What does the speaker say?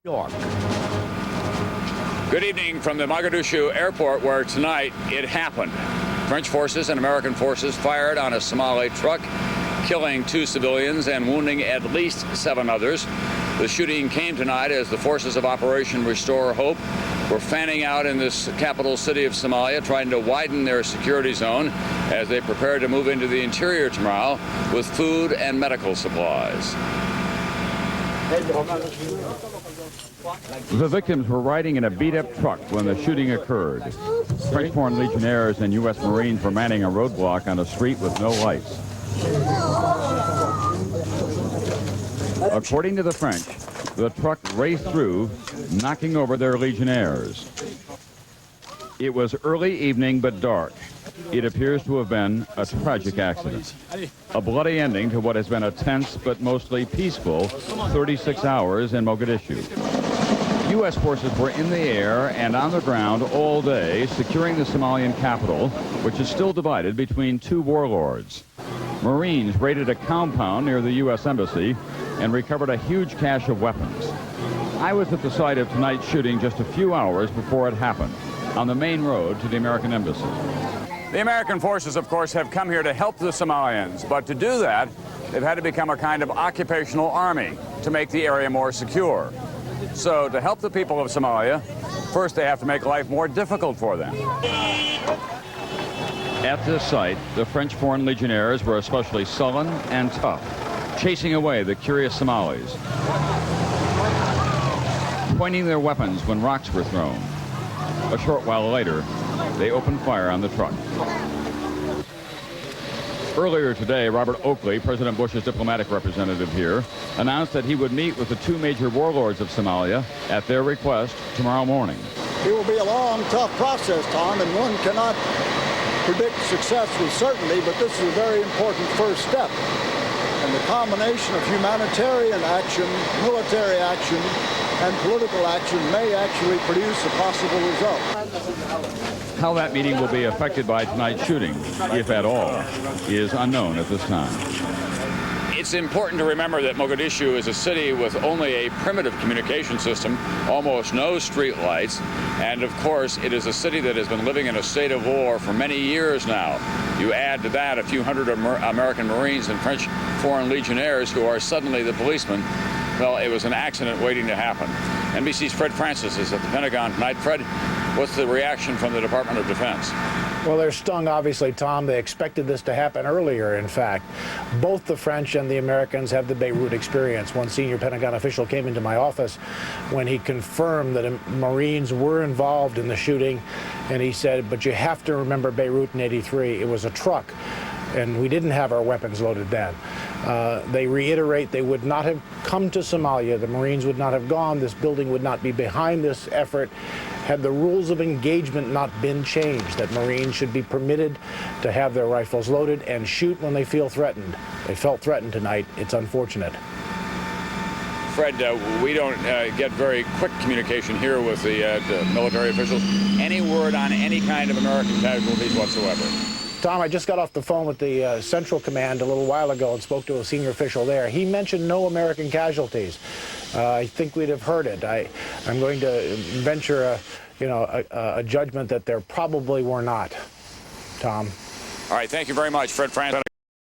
York. Good evening from the Mogadishu airport, where tonight it happened. French forces and American forces fired on a Somali truck, killing 2 civilians and wounding at least 7 others. The shooting came tonight as the forces of Operation Restore Hope were fanning out in this capital city of Somalia, trying to widen their security zone as they prepare to move into the interior tomorrow with food and medical supplies. The victims were riding in a beat-up truck when the shooting occurred. French Foreign Legionnaires and U.S. Marines were manning a roadblock on a street with no lights. According to the French, the truck raced through, knocking over their Legionnaires. It was early evening but dark. It appears to have been a tragic accident. A bloody ending to what has been a tense but mostly peaceful 36 hours in Mogadishu. U.S. forces were in the air and on the ground all day, securing the Somalian capital, which is still divided between 2 warlords. Marines raided a compound near the U.S. Embassy and recovered a huge cache of weapons. I was at the site of tonight's shooting just a few hours before it happened, on the main road to the American Embassy. The American forces, of course, have come here to help the Somalians, but to do that, they've had to become a kind of occupational army to make the area more secure. So to help the people of Somalia, first they have to make life more difficult for them. At this site, the French Foreign Legionnaires were especially sullen and tough, chasing away the curious Somalis, pointing their weapons when rocks were thrown. A short while later, they opened fire on the truck. Earlier today, Robert Oakley, President Bush's diplomatic representative here, announced that he would meet with the 2 major warlords of Somalia at their request tomorrow morning. It will be a long, tough process, Tom, and one cannot predict success with certainty, but this is a very important first step. And the combination of humanitarian action, military action, and political action may actually produce a possible result. How that meeting will be affected by tonight's shooting, if at all, is unknown at this time. It's important to remember that Mogadishu is a city with only a primitive communication system, almost no street lights, and of course it is a city that has been living in a state of war for many years now. You add to that a few hundred American Marines and French Foreign Legionnaires who are suddenly the policemen. Well, it was an accident waiting to happen. NBC's Fred Francis is at the Pentagon tonight. Fred, what's the reaction from the Department of Defense? Well, they're stung, obviously, Tom. They expected this to happen earlier, in fact. Both the French and the Americans have the Beirut experience. One senior Pentagon official came into my office when he confirmed that Marines were involved in the shooting, and he said, but you have to remember Beirut in '83. It was a truck, and we didn't have our weapons loaded then. They reiterate they would not have come to Somalia. The Marines would not have gone. This building would not be behind this effort had the rules of engagement not been changed, that Marines should be permitted to have their rifles loaded and shoot when they feel threatened. They felt threatened tonight. It's unfortunate. Fred, we don't get very quick communication here with the military officials. Any word on any kind of American casualties whatsoever? Tom, I just got off the phone with the Central Command a little while ago and spoke to a senior official there. He mentioned no American casualties. I think we'd have heard it. I'm going to venture a judgment that there probably were not, Tom. All right, thank you very much, Fred Francis.